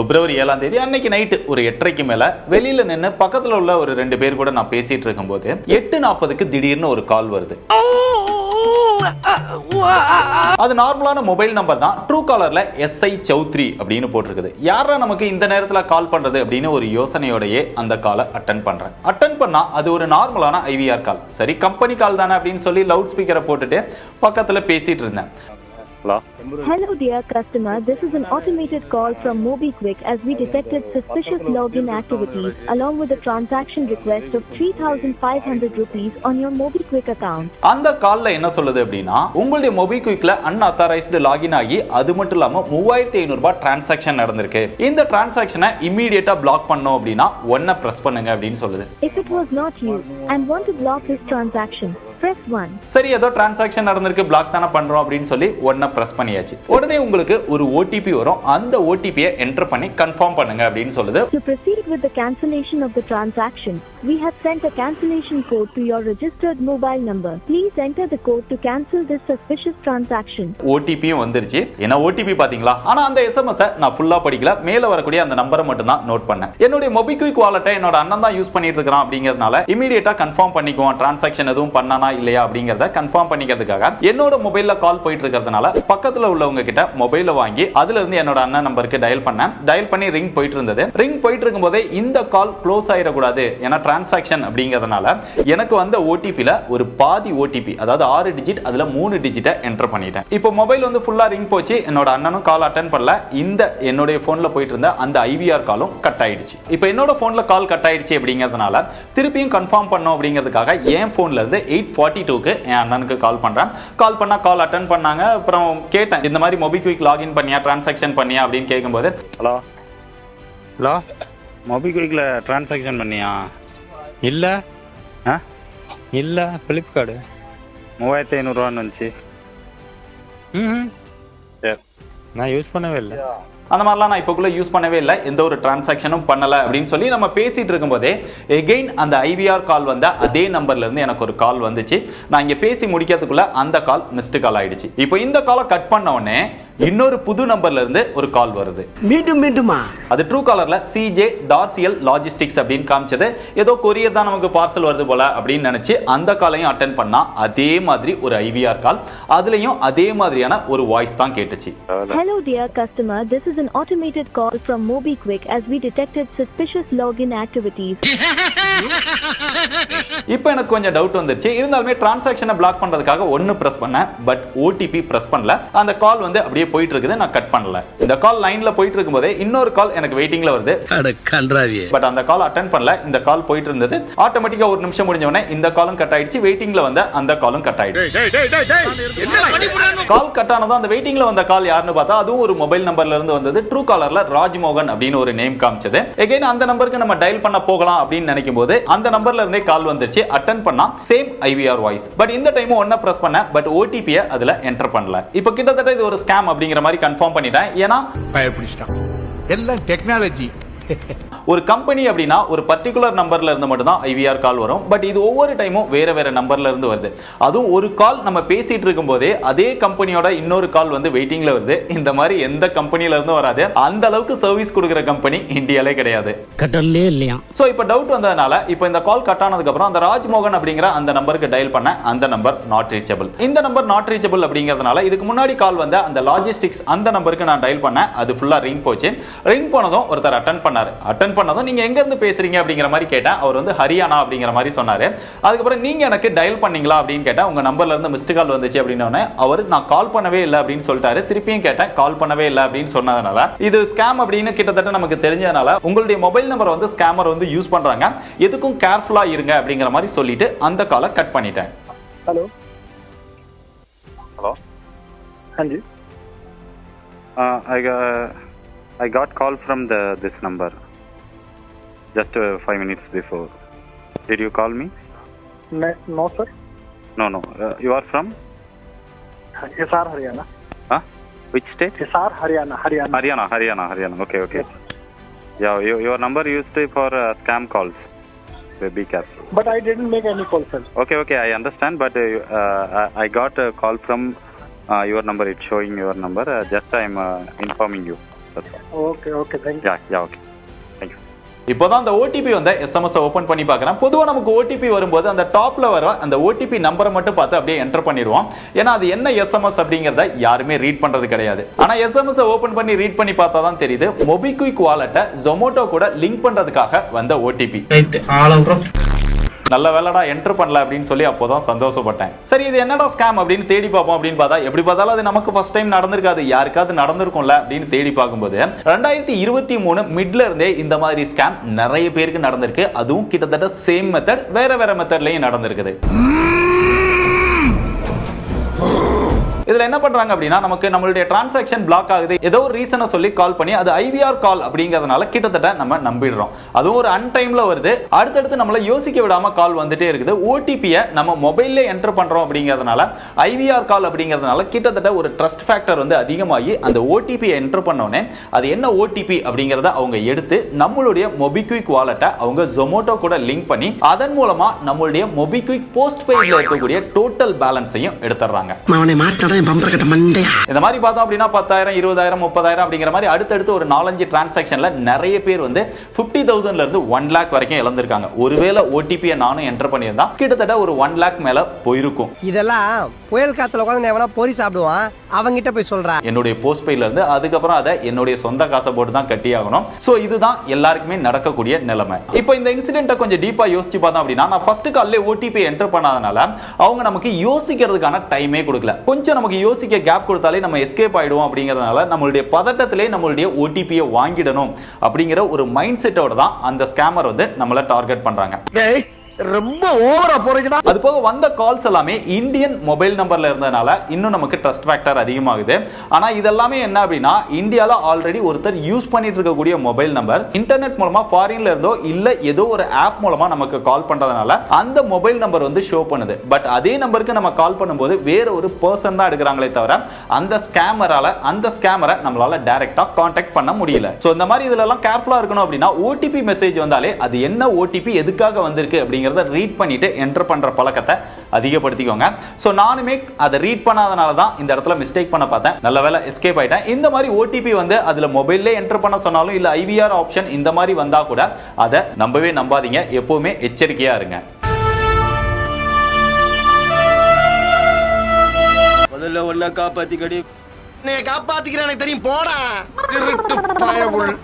பிப்ரவரி 7ஆம் தேதி அன்னைக்கு நைட்டு ஒரு 8:30க்கு மேல வெளியில நின்று பக்கத்துல உள்ள ஒரு 2 பேர் கூட நான் பேசிட்டு இருக்கும்போது 8:40க்கு திடீர்னு ஒரு கால் வருது. அது நார்மலான மொபைல் நம்பர் தான். ட்ரூ காலர்ல SI சௌத்ரி அப்படின்னு போட்டிருக்குது. யாரா நமக்கு இந்த நேரத்துல கால் பண்றது அப்படின்னு ஒரு யோசனையோடயே அந்த காலை அட்டன் பண்றேன். அட்டன் பண்ணா அது ஒரு நார்மலான IVR கால். சரி, கம்பெனி கால் தானே அப்படின்னு சொல்லி லவுட் ஸ்பீக்கரை போட்டுட்டு பக்கத்துல பேசிட்டு இருந்தேன். Hello dear customer, this is an automated call from Mobikwik as we detected suspicious login activities along with a transaction request of 3,500 rupees on your Mobikwik account. அந்த கால்ல என்ன சொல்லுது அப்படின்னா, உங்களுடைய Mobikwikல unauthorized லாகின் ஆகி அது மட்டும் இல்லாம 3,500 ரூபாய் டிரான்சாக்ஷன் நடந்திருக்கு. இந்த டிரான்சாக்ஷனை இமிடியேட்டா பிளாக் பண்ணனும் அப்படினா 1 பிரஸ் பண்ணுங்க அப்படின்னு சொல்லுது. If it was not you and want to block this transaction, press 1. சரி, ஏதோ டிரான்சாக்ஷன் நடந்திருக்கு, பிளாக் தான பண்றோம் அப்படின்னு சொல்லி 1 பிரஸ் பண்ணியாச்சு. உடனே உங்களுக்கு ஒரு OTP வரும். அந்த OTP-யை என்டர் பண்ணி கன்ஃபார்ம் பண்ணுங்க அப்படின்னு சொல்லுது. To proceed with the cancellation of the transaction, we have sent a cancellation code to your registered mobile number. Please enter the code to cancel this suspicious transaction. OTP-யும் வந்துருச்சு. என்ன OTP பாத்தீங்களா? ஆனா அந்த SMS-ஐ நான் ஃபுல்லா படிக்கல. மேல வரக்கூடிய அந்த நம்பரை மட்டும் தான் நோட் பண்ணேன். என்னோட Mobikwik வாலெட்டை என்னோட அண்ணன் தான் யூஸ் பண்ணிட்டு இருக்கான் அப்படிங்கிறதுனால இமிடியேட்டா கன்ஃபார்ம் பண்ணிக்குவோம். டிரான்சாக்ஷன் எதுவும் பண்ணானா இல்லையா அப்படிங்கறத கன்ஃபார்ம் பண்ணிக்கிறதுக்காக என்னோட மொபைல்ல கால் போயிட்டு இருக்கிறதுனால பக்கத்துல உள்ளவங்க கிட்ட மொபைல வாங்கி அதுல இருந்து என்னோட அண்ணன் நம்பருக்கு டயல் பண்ணேன். டயல் பண்ணி ரிங் போயிட்டு இருந்தது. ரிங் போயிட்டு இருக்கும்போதே இந்த கால் க்ளோஸ் ஆயிடக்கூடாது, ஏன்னா டிரான்சாக்ஷன் அப்படிங்கிறதுனால எனக்கு வந்த ஓடிபில ஒரு பாதி ஓடிபி, அதாவது 6 டிஜிட், அதுல 3 டிஜிட்டை என்டர் பண்ணிட்டேன். இப்போ மொபைல் வந்து ஃபுல்லா ரிங் போச்சு. என்னோட அண்ணனும் கால் அட்டென்ட் பண்ணல. இந்த என்னோட போன்ல போயிட்டு இருந்த அந்த IVR காலும் கட் ஆயிடுச்சு. இப்போ என்னோட போன்ல கால் கட் ஆயிடுச்சு அப்படிங்கிறதுனால திருப்பியும் கன்ஃபார்ம் பண்ணோம் அப்படிங்கிறதுக்காக என் போன்ல இருந்து 8:42க்கு என் அண்ணனுக்கு கால் பண்றேன். கால் பண்ணா கால் அட்டென்ட் பண்ணாங்க. அப்புறம் கேட்டேன், இந்த மாதிரி Mobikwik லாகின் பண்ணியா, டிரான்சாக்ஷன் பண்ணியா அப்படின்னு கேட்கும்போது, ஹலோ Mobikwikல டிரான்சாக்ஷன் பண்ணியா? இல்ல இல்ல ஃபிளிப்கார்ட் 3,500 ரூபான்னு வந்துச்சு. நான் யூஸ் பண்ணவே இல்லை. அந்த மாதிரிலாம் நான் இப்போக்குள்ள யூஸ் பண்ணவே இல்லை, எந்த ஒரு டிரான்சாக்ஷனும் பண்ணல அப்படின்னு சொல்லி நம்ம பேசிட்டு இருக்கும்போதே எகெயின் அந்த IVR கால் வந்த அதே நம்பர்ல இருந்து எனக்கு ஒரு கால் வந்துச்சு. நான் இங்க பேசி முடிக்கிறதுக்குள்ள அந்த கால் மிஸ்டு கால் ஆயிடுச்சு. இப்போ இந்த காலை கட் பண்ண உடனே இன்னொரு புது நம்பர்ல இருந்து ஒரு கால் வருது. மீண்டுமா அது ட்ரூ காலர்ல CJ டார்சியல் லாஜிஸ்டிக்ஸ் அப்படின்னு காமிச்சது. ஏதோ கொரியர் தான் நமக்கு பார்சல் வருது போல அப்படின்னு நினைச்சு அந்த காலையும் அட்டென்ட் பண்ணா அதே மாதிரி ஒரு IVR கால், அதுலயும் அதே மாதிரியான ஒரு வாய்ஸ் தான் கேட்டுச்சு. Hello dear customer, this is an automated call from Mobikwik as we detected suspicious login activities. இப்போ எனக்கு கொஞ்சம் டவுட் வந்துருச்சு. இருந்தாலுமே டிரான்சாக்ஷனை பிளாக் பண்றதுக்காக 1 பிரஸ் பண்ணேன். பட் OTP பிரஸ் பண்ணல. அந்த கால் வந்து அப்படியே போயிட்டு இருக்குது. நான் கட் பண்ணல. இந்த கால் லைன்ல போயிட்டு இருக்கும்போதே இன்னொரு கால் எனக்கு வெயிட்டிங்ல வருது. பட் அந்த கால் அட்டென்ட் பண்ணல. இந்த கால் போயிட்டு இருந்தது. ஆட்டோமேட்டிக்கா ஒரு நிமிஷம் முடிஞ்ச உடனே இந்த காலும் கட் ஆயிடுச்சு. வெயிட்டிங்ல வந்த அந்த காலும் கட் ஆயிடுச்சு. கால் கட் ஆனதும் அந்த வெயிட்டிங்ல வந்த கால் யாருன்னு பார்த்தா அதுவும் ஒரு மொபைல் நம்பர்ல இருந்து வந்தது. ட்ரூ காலர்ல ராஜ்மோகன் அப்படின்னு ஒரு நேம் காமிச்சது. எகைன் அந்த நம்பருக்கு நம்ம டயல் பண்ண போகலாம் அப்படின்னு நினைக்கும் போது அந்த நம்பர்ல இருந்தே கால் வந்துருச்சு. அட்டென்ட் பண்ணா சேம் IVR வாய்ஸ். பட் இந்த டைம் 1 பிரஸ் பண்ண, பட் OTP-யை அதுல என்டர் பண்ணல. இப்போ கிட்டத்தட்ட இது ஒரு ஸ்கேம் அப்படிங்கிற மாதிரி கன்ஃபார்ம் பண்ணிட்டேன். ஏன்னா எல்லாம் டெக்னாலஜி. ஒரு கம்பெனி அப்படின்னா ஒரு பர்டிகுலர் நம்பர்ல இருந்து மட்டும் தான் IVR கால் வரும். பட் இது ஒவ்வொரு டைமும் வேற நம்பர்ல இருந்து வருது. அதுவும் ஒரு கால் நம்ம பேசிட்டு இருக்கும் போதே அதே கம்பெனியோட இன்னொரு கால் வந்து வெயிட்டிங்ல வருது. இந்த மாதிரி எந்த கம்பெனில இருந்து வராது. அந்த அளவுக்கு சர்வீஸ் கொடுக்குற கம்பெனி இந்தியாலே கிடையாது. கடல்லே இல்லையா. சோ இப்போ டவுட் வந்ததனால இப்போ இந்த கால் கட் ஆனதுக்கு அப்புறம் அந்த ராஜ்மோகன் அப்படிங்கிற அந்த நம்பருக்கு டயல் பண்ண, அந்த நம்பர் நாட் ரீச்சபிள். இந்த நம்பர் நாட் ரீச்சபிள் அப்படிங்கிறதுனால இதுக்கு முன்னாடி கால் வந்த அந்த லாஜிஸ்டிக்ஸ் அந்த நம்பருக்கு நான் டயல் பண்ண, அது ஃபுல்லா ரிங் போச்சு. ரிங் போனதும் ஒருத்தர் அட்டென்ட் பண்ணாரு. அட்டென்ட் பண்ணதும் நீங்க எங்க இருந்து பேசுறீங்க அப்படிங்கிற மாதிரி கேட்டேன். அவர் வந்து ஹரியானா அப்படிங்கிற மாதிரி சொன்னாரு. அதுக்கப்புறம் நீங்க எனக்கு டயல் பண்ணீங்களா அப்படின்னு கேட்டேன். உங்க நம்பர்ல இருந்து மிஸ்டு கால் வந்துச்சு அப்படின்னு அவர் நான் கால் பண்ணவே இல்லை அப்படின்னு சொல்லிட்டாரு. திருப்பியும் கேட்டேன், கால் பண்ணவே இல்லை அப்படின்னு சொன்னதுனால இது ஸ்கேம் அப்படின்னு கிட்டத்தட்ட நமக்கு தெரிஞ்சதுனால உங்களுடைய மொபைல் நம்பர் வந்து ஸ்கேமர் வந்து யூஸ் பண்றாங்க, எதுக்கும் கேர்ஃபுல்லா இருங்க அப்படிங்கிற மாதிரி சொல்லிட்டு அந்த காலை கட் பண்ணிட்டேன். हेलो हाँ जी. I got call from this number just 5 minutes before. Did you call me? No sir. No. You are from? SR Haryana. Which state? SR Haryana. Haryana. Okay. Yes. Yeah, your number used for scam calls. So be careful. But I didn't make any call, sir. Okay, I understand. But I got a call from your number. It's showing your number. Just I'm informing you. That's all. Okay, thank you. Yeah, okay. Thank you. இப்போதான் அந்த OTP வந்து SMS open பண்ணி பார்க்கறேன். பொதுவா நமக்கு OTP வரும்போது அந்த டாப்ல வர அந்த ஓடிபி நம்பரை மட்டும் பார்த்து அப்படியே என்டர் பண்ணிடுவோம். ஏன்னா அது என்ன எஸ்எம்எஸ் அப்படிங்கறத யாருமே ரீட் பண்றது கிடையாது. ஆனா எஸ்எம்எஸ் ஓபன் பண்ணி ரீட் பண்ணி பார்த்தா தான் தெரியுது மொபிக்விக் வாலெட்டை Zomato கூட லிங்க் பண்றதுக்காக வந்த ஓடிபி. ரைட் நல்ல வேலைடா என்டர் பண்ணல அப்படின்னு சொல்லி அப்போதான் சந்தோஷப்பட்டேன். சரி இது என்னடா ஸ்கேம் அப்படின்னு தேடி பார்ப்போம் அப்படின்னு பார்த்தா எப்படி பார்த்தாலும் அது நமக்கு ஃபர்ஸ்ட் டைம் நடந்திருக்காது, யாருக்காவது நடந்திருக்கும்ல அப்படின்னு தேடி பார்க்கும்போது 2023 மிட்ல இருந்தே இந்த மாதிரி ஸ்கேம் நிறைய பேருக்கு நடந்திருக்கு. அதுவும் கிட்டத்தட்ட சேம் மெத்தட் வேற மெத்தட்லயும் நடந்திருக்குது. இதுல என்ன பண்றாங்க அப்படின்னா நமக்கு நம்மளுடைய டிரான்சாக்ஷன் பிளாக் ஆகுது ஏதோ ஒரு ரீசனை சொல்லி கால் பண்ணி அது ஐவிஆர் கால் அப்படிங்கறதுனால கிட்டத்தட்ட நம்ம நம்பிடுறோம். அதுவும் ஒரு அன்டைம்ல வருது, அடுத்தடுத்து நம்மள யோசிக்க விடாம கால் வந்துட்டே இருக்குது. ஓடிபியை நம்ம மொபைல்ல என்டர் பண்றோம் அப்படிங்கறதுனால ஐவிஆர் கால் அப்படிங்கறதுனால கிட்டத்தட்ட ஒரு ட்ரஸ்ட் ஃபேக்டர் வந்து அதிகமாகி அந்த ஓடிபியை என்டர் பண்ணோனே அது என்ன ஓடிபி அப்படிங்கறத அவங்க எடுத்து நம்மளுடைய மொபிக்விக் வாலெட்டை அவங்க Zomato கூட லிங்க் பண்ணி அதன் மூலமா நம்மளுடைய மொபிக்விக் போஸ்ட் பெய்ட்ல இருக்கக்கூடிய டோட்டல் பேலன்ஸையும் எடுத்துறாங்க. இந்த மாதிரி பார்த்தோம் அப்படின்னா 10,000 20,000 30,000 அப்படிங்கிற மாதிரி அடுத்தடுத்து ஒரு 4-5 டிரான்சாக்ஷன்ல நிறைய பேர் வந்து 50,000 ல இருந்து 1 lakh வரைக்கும் இழந்திருக்காங்க. ஒருவேளை ஓடிபியை நானும் என்டர் பண்ணியிருந்தா கிட்டத்தட்ட ஒரு 1 lakh மேல போயிருக்கும். இதெல்லாம் புயல் காத்துல உட்காந்து எவனா பொறி சாப்பிடுவான் அவங்கிட்ட போய் சொல்றா. என்னுடைய போஸ்ட் பெய்ட்ல இருந்து அதுக்கப்புறம் அதை என்னுடைய சொந்த காசை போட்டு தான் கட்டி ஆகணும். சோ இதுதான் எல்லாருக்குமே நடக்கக்கூடிய நிலைமை. இப்போ இந்த இன்சிடென்ட்டை கொஞ்சம் டீப்பா யோசிச்சு பார்த்தோம் அப்படின்னா நான் ஃபர்ஸ்ட் கால்ல ஓடிபி என்டர் பண்ணாதனால அவங்க நமக்கு யோசிக்கிறதுக்கான டைமே கொடுக்கல. கொஞ்சம் நமக்கு யோசிக்க கேப் கொடுத்தாலே நம்ம எஸ்கேப் ஆயிடுவோம் அப்படிங்கறதுனால நம்மளுடைய பதட்டத்திலே நம்மளுடைய ஓடிபியை வாங்கிடணும் அப்படிங்கிற ஒரு மைண்ட் செட்டோட தான் அந்த ஸ்கேமர் வந்து நம்மள டார்கெட் பண்றாங்க. ரொம்ப ஓவரா போறீங்கடா. அது போக வந்த கால்ஸ் எல்லாமே இந்தியன் மொபைல் நம்பர்ல இருந்தனால இன்னும் நமக்கு ட்ரஸ்ட் ஃபேக்டர் அதிகமாகுது. ஆனா இதெல்லாமே என்ன அப்படின்னா இந்தியால ஆல்ரெடி ஒருத்தர் யூஸ் பண்ணிட்டு இருக்கக்கூடிய மொபைல் நம்பர் இன்டர்நெட் மூலமா ஃபாரின்ல இருந்தோ இல்ல ஏதோ ஒரு ஆப் மூலமா நமக்கு கால் பண்றதுனால அந்த மொபைல் நம்பர் வந்து ஷோ பண்ணுது. பட் அதே நம்பருக்கு நம்ம கால் பண்ணும்போது வேற ஒரு பர்சன் தான் எடுக்கிறாங்களே தவிர அந்த ஸ்கேமரை நம்மளால டைரக்டா கான்டாக்ட் பண்ண முடியல. சோ இந்த மாதிரி இதுல எல்லாம் கேர்ஃபுல்லா இருக்கணும் அப்படின்னா ஓடிபி மெசேஜ் வந்தாலே அது என்ன ஓடிபி எதுக்காக வந்திருக்கு அப்படிங்கிறத ரீட் பண்ணிட்டு என்டர் பண்ற பழக்கத்தை அதிகப்படுத்திக்கோங்க. சோ நானுமே அதை ரீட் பண்ணாதனால தான் இந்த இடத்துல மிஸ்டேக் பண்ண பார்த்தேன். நல்ல வேளை எஸ்கேப் ஆயிட்டேன். இந்த மாதிரி ஓடிபி வந்து அதுல மொபைல்ல என்டர் பண்ண சொன்னாலும் இல்ல ஐவிஆர் ஆப்ஷன் இந்த மாதிரி வந்தா கூட அதை நம்பவே நம்பாதீங்க. எப்பவுமே எச்சரிக்கையா இருங்க. முதல்ல ஒண்ணா காப்பாத்திக்கடி. நீ காப்பாத்திக்கிற எனக்கு தெரியும் போடா. திருட்டு பயவுள்.